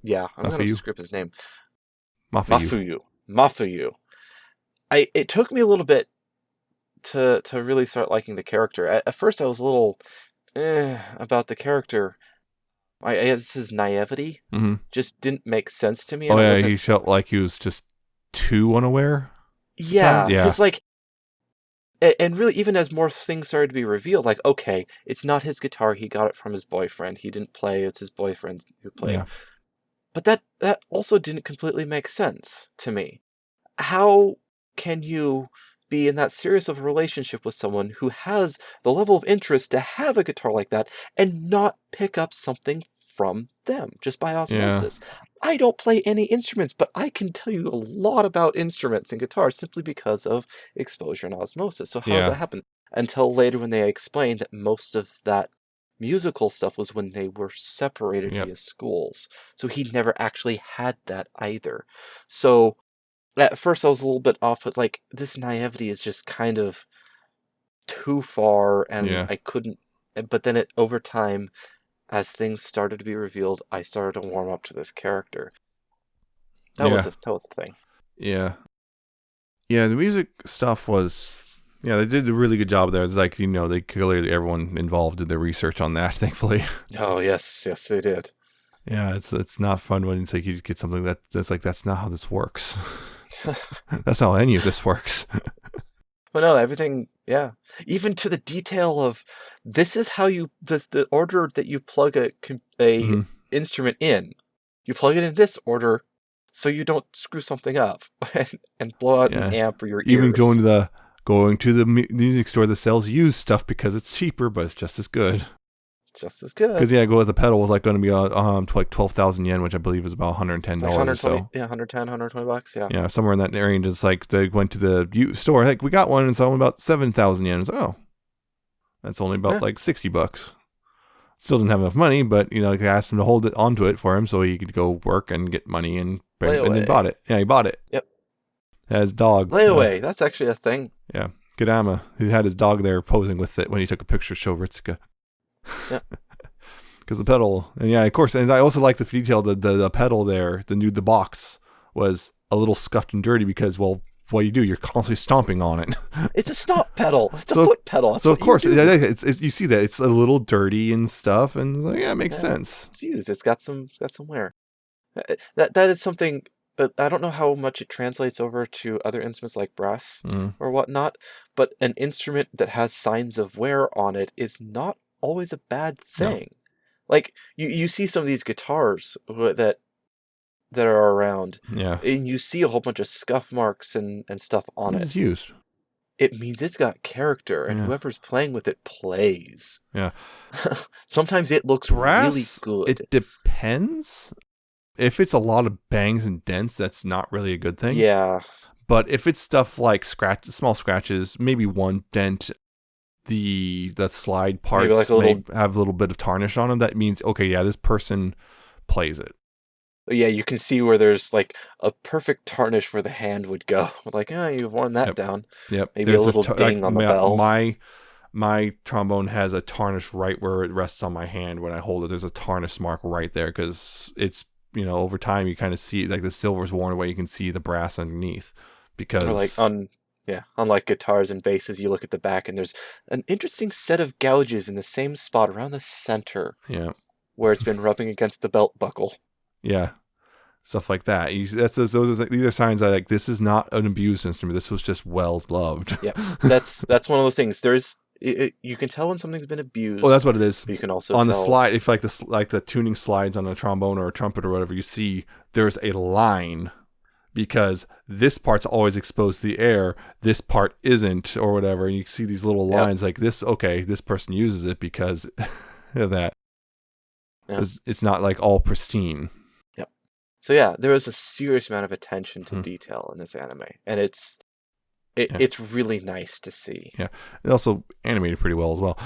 Yeah. I'm going to script his name. Mafuyu. It took me a little bit to really start liking the character. At first, I was a little about the character. I guess his naivety just didn't make sense to me. Oh, yeah, he felt like he was just too unaware. Yeah, because and really, even as more things started to be revealed, like, okay, it's not his guitar, he got it from his boyfriend. He didn't play, it's his boyfriend who played. Yeah. But that also didn't completely make sense to me. How can you be in that serious of a relationship with someone who has the level of interest to have a guitar like that and not pick up something from them just by Yeah. osmosis. I don't play any instruments, but I can tell you a lot about instruments and guitars simply because of exposure and osmosis. So how does Yeah. that happen? Until later when they explained that most of that musical stuff was when they were separated Yep. via schools. So he never actually had that either. So at first I was a little bit off with like, this naivety is just kind of too far, and Yeah. I couldn't. But then over time, as things started to be revealed, I started to warm up to this character. That was Yeah. the thing. Yeah. Yeah, the music stuff was, yeah, they did a really good job there. It's like, you know, they clearly, everyone involved did their research on that, thankfully. Oh yes, yes they did. Yeah, it's not fun when it's like you get something that's like, that's not how this works. That's not how any of this works. Well, no, everything, yeah. Even to the detail of, this is how you, does the order that you plug a Mhm. instrument in. You plug it in this order so you don't screw something up and blow out an Yeah. amp or your Even ears. going to the music store that sells used stuff because it's cheaper, but it's just as good. Just as Because good. yeah, go with the pedal was like going to be like 12,000 yen, which I believe is about $110 It's like or 120, so. yeah, 110, $120, yeah. Yeah, somewhere in that area. And just like they went to the store, like we got one, and it's only about 7,000 yen. It's like, oh, that's only about Yeah. like $60. Still didn't have enough money, but you know, like I asked him to hold it onto it for him so he could go work and get money and then bought it. Yeah, he bought it. Yep. His dog. Layaway, that's actually a thing. Yeah, Gadama. He had his dog there posing with it when he took a picture to show Ritsuka. Yep. Because the pedal, and yeah, of course, and I also like the detail. The pedal there, the box was a little scuffed and dirty because, well, what you do, you're constantly stomping on it. It's a stomp pedal. It's a foot pedal. That's so what of course, you do. it's you see that it's a little dirty and stuff, and it's like, yeah, it makes sense. It's used. It's got some wear. That is something. I don't know how much it translates over to other instruments like brass or whatnot, but an instrument that has signs of wear on it is not always a bad thing. No. Like you see some of these guitars that are around, yeah, and you see a whole bunch of scuff marks and stuff on it. It's used. It means it's got character, and whoever's playing with it plays. Yeah. Sometimes it looks really good. It depends. If it's a lot of bangs and dents, that's not really a good thing. Yeah. But if it's stuff like small scratches, maybe one dent, the slide parts like have a little bit of tarnish on them, that means, okay, yeah, this person plays it. Yeah, you can see where there's like a perfect tarnish where the hand would go. Like, you've worn that down. Yep. Maybe there's a little ding on the bell. My trombone has a tarnish right where it rests on my hand when I hold it. There's a tarnish mark right there because it's, you know, over time you kind of see like the silver's worn away. You can see the brass underneath because or like unlike guitars and basses, you look at the back and there's an interesting set of gouges in the same spot around the center. Yeah. Where it's been rubbing against the belt buckle. Yeah. Stuff like that. These are signs that like this is not an abused instrument. This was just well loved. Yeah. That's one of those things. You can tell when something's been abused. Well, that's what it is. You can also on tell. The slide, if like the tuning slides on a trombone or a trumpet or whatever, you see there's a line because this part's always exposed to the air, this part isn't, or whatever. And you see these little lines like this. Okay, this person uses it because of that. Yep. It's not like all pristine. Yep. So yeah, there was a serious amount of attention to detail in this anime, and it's really nice to see. Yeah, it also animated pretty well as well.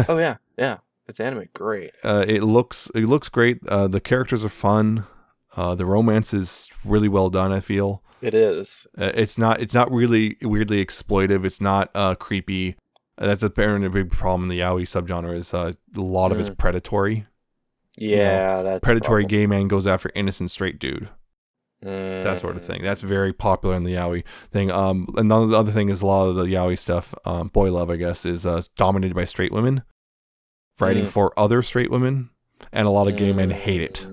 Oh yeah, it's animated great. It looks great. The characters are fun. The romance is really well done, I feel. It is. It's not really weirdly exploitive. It's not creepy. That's apparently a big problem in the yaoi subgenre is a lot of it's predatory. Yeah, that's predatory gay man goes after innocent straight dude. That sort of thing. That's very popular in the yaoi thing. And the other thing is a lot of the yaoi stuff, boy love, I guess, is dominated by straight women writing for other straight women, and a lot of gay men hate it.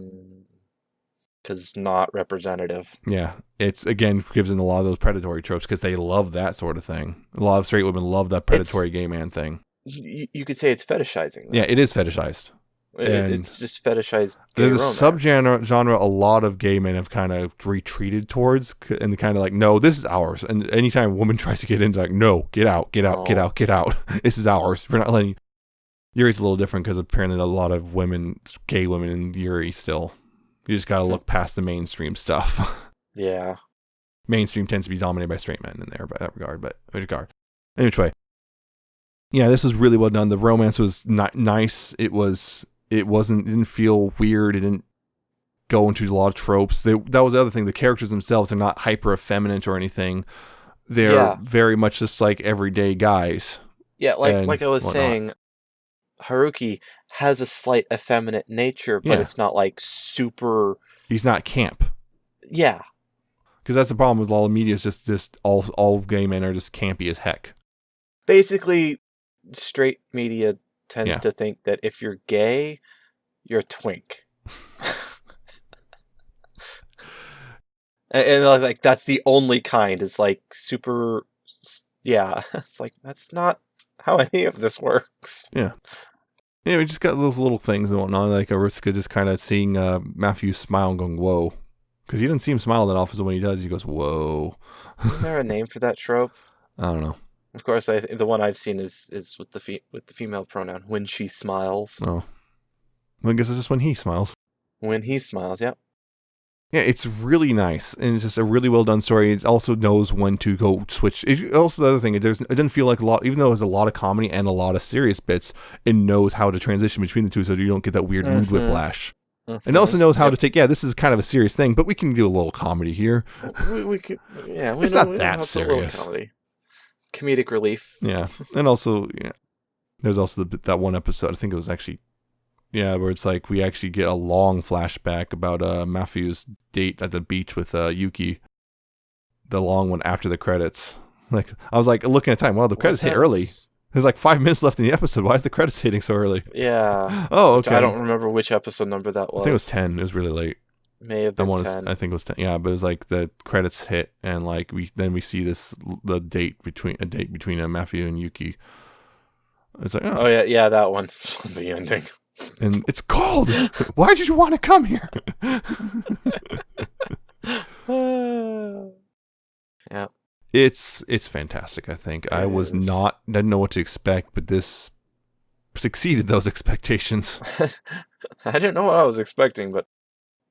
Because it's not representative. Yeah, it's again gives in a lot of those predatory tropes because they love that sort of thing. A lot of straight women love that predatory gay man thing. You could say it's fetishizing. Though. Yeah, it is fetishized. It's just fetishized gay there's a romance. genre a lot of gay men have kind of retreated towards, and kind of like, no, this is ours. And anytime a woman tries to get in, like, no, get out, get out, get No. out, get out. This is ours. We're not letting. Yuri's a little different because apparently a lot of women, gay women in Yuri still. You just got to look past the mainstream stuff. Yeah. Mainstream tends to be dominated by straight men in there by that regard, but anyway. Yeah, this was really well done. The romance was nice. It didn't feel weird. It didn't go into a lot of tropes. That was the other thing. The characters themselves are not hyper effeminate or anything. They're very much just like everyday guys. Yeah, like I was saying, Haruki has a slight effeminate nature, but it's not like super. He's not camp. Yeah. Because that's the problem with all the media. Is just all gay men are just campy as heck. Basically, straight media tends to think that if you're gay, you're a twink. and like that's the only kind. It's like super. Yeah, it's like that's not how any of this works. Yeah. Yeah, we just got those little things and whatnot, like Aritsuka just kind of seeing Matthew smile and going, whoa. Because you didn't see him smile that often, so when he does, he goes, whoa. Isn't there a name for that trope? I don't know. Of course, the one I've seen is with the female pronoun, when she smiles. Oh. Well, I guess it's just when he smiles. When he smiles, yep. Yeah, it's really nice, and it's just a really well done story. It also knows when to go switch. Also, the other thing, it doesn't feel like a lot, even though there's a lot of comedy and a lot of serious bits, it knows how to transition between the two so you don't get that weird mood whiplash. And also knows how to take, this is kind of a serious thing, but we can do a little comedy here. We can, it's not that serious. Comedic relief. Yeah, and also, there's also that one episode, I think it was actually, where it's like we actually get a long flashback about Matthew's date at the beach with Yuki. The long one after the credits. Like I was like looking at time. Wow, the credits hit early. There's like 5 minutes left in the episode. Why is the credits hitting so early? Yeah. Oh, okay. I don't remember which episode number that was. I think it was 10. It was really late. May have been 10. I think it was 10. Yeah, but it was like the credits hit, and like we see the date between Matthew and Yuki. It's like, oh yeah, that one. The ending. And it's cold. Why did you want to come here? Yeah. It's fantastic, I think. I didn't know what to expect, but this exceeded those expectations. I didn't know what I was expecting, but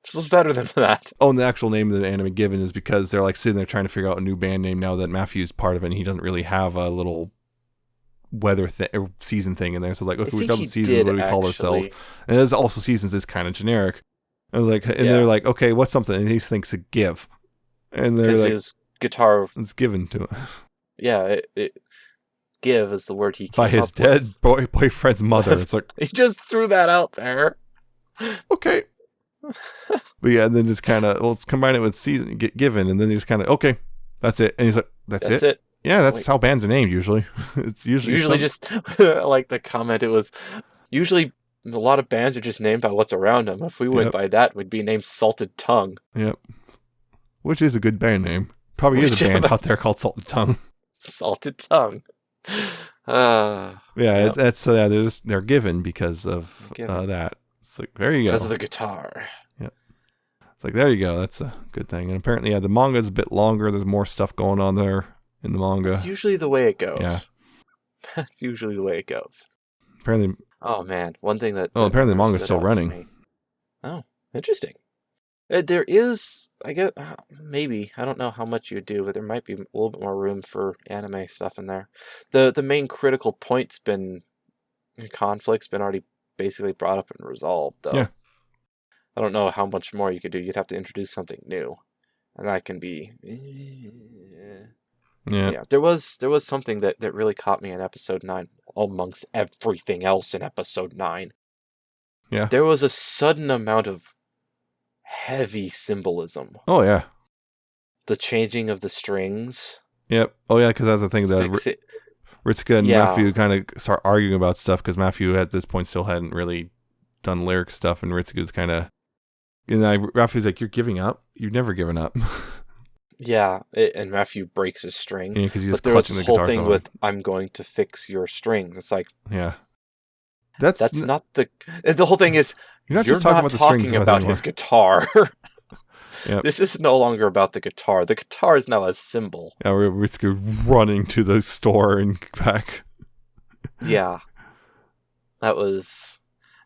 this was better than that. Oh, and the actual name of the anime given is because they're like sitting there trying to figure out a new band name now that Matthew's part of it, and he doesn't really have a little weather season thing in there. So like, okay, we've got the seasons, what do we call ourselves? And there's also seasons is kind of generic. I was like, and they're like, okay, what's something? And he thinks a give. And they're like, his guitar, it's given to him. Yeah, give is the word he came by his up dead with. boyfriend's mother. It's like he just threw that out there. Okay. But yeah, and then just kind of let's combine it with season given, and then just kind of okay, that's it. And he's like, that's it. Yeah, that's how bands are named usually. It's usually just like the comment. It was usually a lot of bands are just named by what's around them. If we went by that, we'd be named Salted Tongue. Yep. Which is a good band name. Probably is a band out there called Salted Tongue. Salted Tongue. They're given because of that. It's like, there you go. Because of the guitar. Yeah. It's like, there you go. That's a good thing. And apparently, the manga is a bit longer. There's more stuff going on there in the manga. It's usually the way it goes. Yeah. That's usually the way it goes. Apparently. Oh, man. One thing that... apparently the manga's still running. Oh, interesting. There is, I guess, maybe, I don't know how much you do, but there might be a little bit more room for anime stuff in there. The main critical point's been, conflict's been already basically brought up and resolved, though. Yeah. I don't know how much more you could do. You'd have to introduce something new. And that can be... Yeah. There was something that really caught me in episode 9, amongst everything else in episode 9. Yeah. There was a sudden amount of heavy symbolism. Oh, yeah. The changing of the strings. Yep. Oh, yeah, because that's the thing that Ritsuka and Matthew kind of start arguing about stuff, because Matthew at this point still hadn't really done lyric stuff, and Ritsuka's kind of... And Matthew's like, you're giving up? You've never given up. Yeah, and Matthew breaks his string. Yeah, because he's but there was this whole thing with, I'm going to fix your string. It's like... Yeah. That's not the whole thing is you're not just talking about his guitar. Yep. This is no longer about the guitar. The guitar is now a symbol. Yeah, we're running to the store and back. Yeah. There was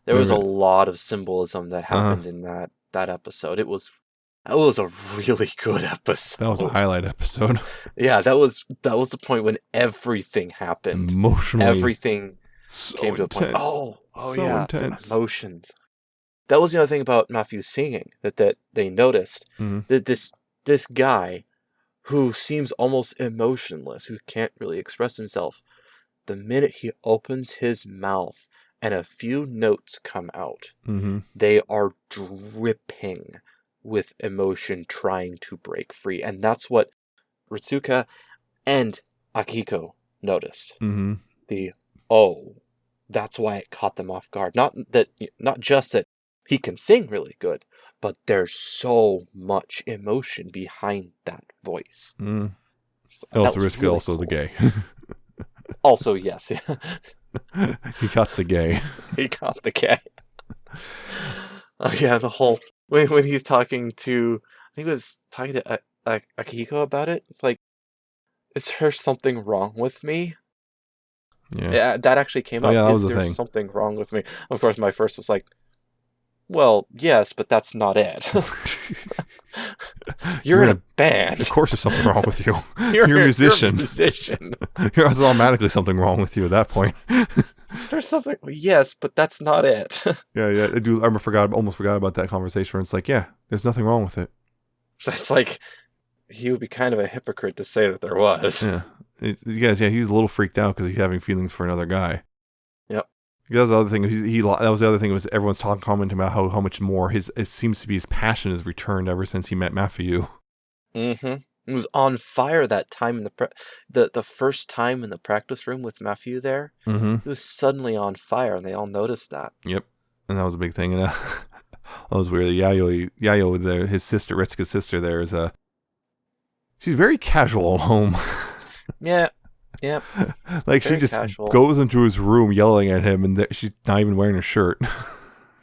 a lot of symbolism that happened in that episode. That was a really good episode. That was a highlight episode. Yeah, that was the point when everything happened. Emotionally. Everything so came to a point. intense. Oh so yeah, intense. the emotions. That was the other thing about Matthew singing that they noticed. Mm-hmm. That this guy who seems almost emotionless, who can't really express himself, the minute he opens his mouth and a few notes come out, they are dripping with emotion trying to break free. And that's what Ritsuka and Akihiko noticed. That's why it caught them off guard. Not just that he can sing really good, but there's so much emotion behind that voice. So Also, Ritsuka really also cool. the gay. Also, yes. He got the gay. He got the gay. Oh yeah, the whole when he's talking to, I think he was talking to Akihiko about it. It's like, is there something wrong with me? Yeah, that actually came up. Yeah, is there something wrong with me? Of course, my first was like, well, yes, but that's not it. You're in a band. Of course there's something wrong with you. You're a musician. You're a musician. There's automatically something wrong with you at that point. There's something, yes, but that's not it. Yeah. I almost forgot about that conversation where it's like, yeah, there's nothing wrong with it. So it's like, he would be kind of a hypocrite to say that there was. Yeah. He was a little freaked out because he's having feelings for another guy. Yep. That was the other thing. That was the other thing. Was everyone's commenting about how much more it seems to be his passion has returned ever since he met Matthew. He was on fire that time in the first time in the practice room with Matthew there. He was suddenly on fire, and they all noticed that. Yep, and that was a big thing. And that was weird. Yayo there, his sister, Ritsuka's sister, there is she's very casual at home. Yeah. Like very she just goes into his room yelling at him, and she's not even wearing a shirt.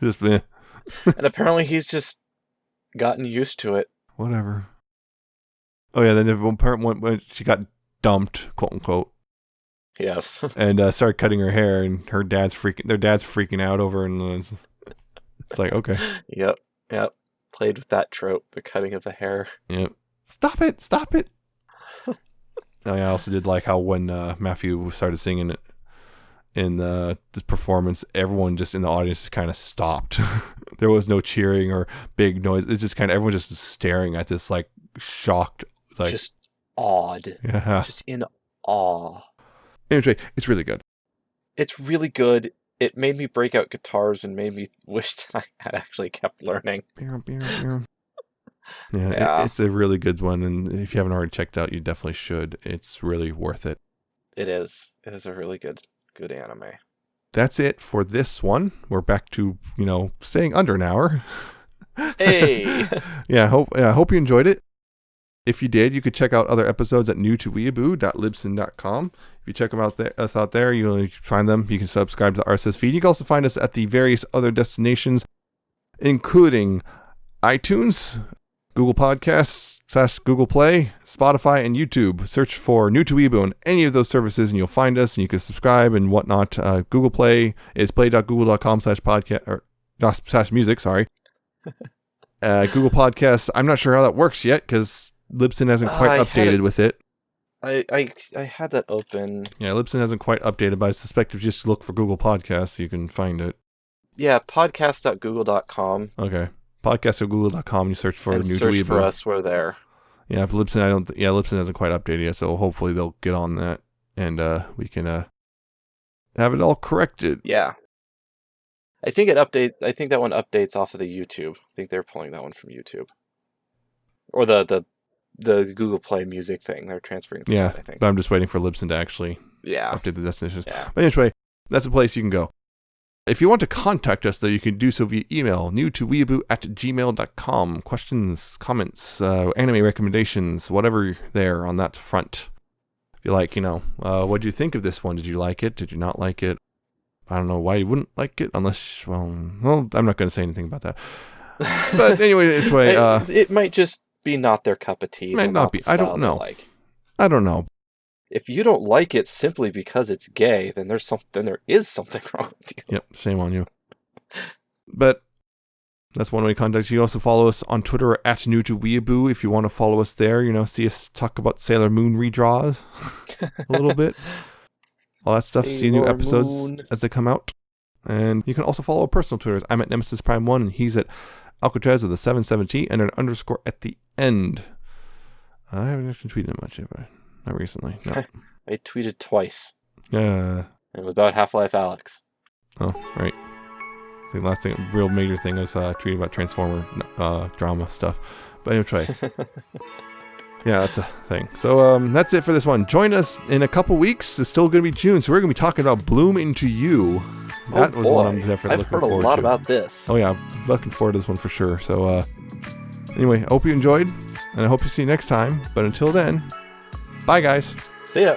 Just and apparently he's just gotten used to it. Whatever. Oh yeah, then one part when she got dumped, quote unquote. Yes. And started cutting her hair, and their dad's freaking out over, and it's like, okay. Yep. Played with that trope, the cutting of the hair. Yep. Stop it. I also did like how when Matthew started singing it in this performance, everyone just in the audience just kind of stopped. There was no cheering or big noise. It's just kind of everyone just staring at this like shocked, like just awed. Yeah. Just in awe. Anyway, it's really good. It's really good. It made me break out guitars and made me wish that I had actually kept learning. Yeah. It's a really good one, and if you haven't already checked out, you definitely should. It's really worth it. It is. It is a really good anime. That's it for this one. We're back to, saying under an hour. Hey! I hope you enjoyed it. If you did, you could check out other episodes at newtoweeaboo.libsyn.com. If you check us out there, you'll find them. You can subscribe to the RSS feed. You can also find us at the various other destinations, including iTunes, Google Podcasts / Google Play, Spotify, and YouTube. Search for New to Weeaboo on any of those services, and you'll find us, and you can subscribe and whatnot. Google Play is play.google.com/podcast or /music. Sorry. Google Podcasts. I'm not sure how that works yet because Libsyn hasn't quite updated with it. I had that open. Yeah, Libsyn hasn't quite updated, but I suspect if you just look for Google Podcasts, you can find it. Yeah, podcast.google.com. Okay. Podcast.google.com, you search for New to search Weeaboo. For us, we're there. Yeah, but Libsyn, Libsyn hasn't quite updated yet, so hopefully they'll get on that, and we can have it all corrected. Yeah. I think that one updates off of the YouTube. I think they're pulling that one from YouTube. Or the Google Play music thing. They're transferring from that, I think. But I'm just waiting for Libsyn to actually update the destinations. Yeah. But anyway, that's a place you can go. If you want to contact us, though, you can do so via email, newtoweeaboo@gmail.com. Questions, comments, anime recommendations, whatever there on that front. If you like, what did you think of this one? Did you like it? Did you not like it? I don't know why you wouldn't like it unless, well, I'm not going to say anything about that. But anyway, it might just be not their cup of tea. Might not be. I don't know. I don't know. If you don't like it simply because it's gay, then there is something wrong with you. Yep, shame on you. But that's one way to contact you. You also follow us on Twitter at @NewToWeeaboo if you want to follow us there. See us talk about Sailor Moon redraws a little bit. All that stuff. See new episodes as they come out. And you can also follow our personal Twitters. I'm at Nemesis Prime 1 and he's at Alcatraz with a 77T and an underscore at the end. I haven't actually tweeted much, but not recently. No. I tweeted twice. And it was about Half-Life Alyx. Oh, right. The last thing, real major thing, was tweeting about Transformer drama stuff. But anyway, yeah, that's a thing. So that's it for this one. Join us in a couple weeks. It's still going to be June, so we're going to be talking about Bloom Into You. That was one I'm definitely looking forward to. I've heard a lot about this. Oh yeah, I'm looking forward to this one for sure. So anyway, I hope you enjoyed, and I hope to see you next time. But until then, bye guys. See ya.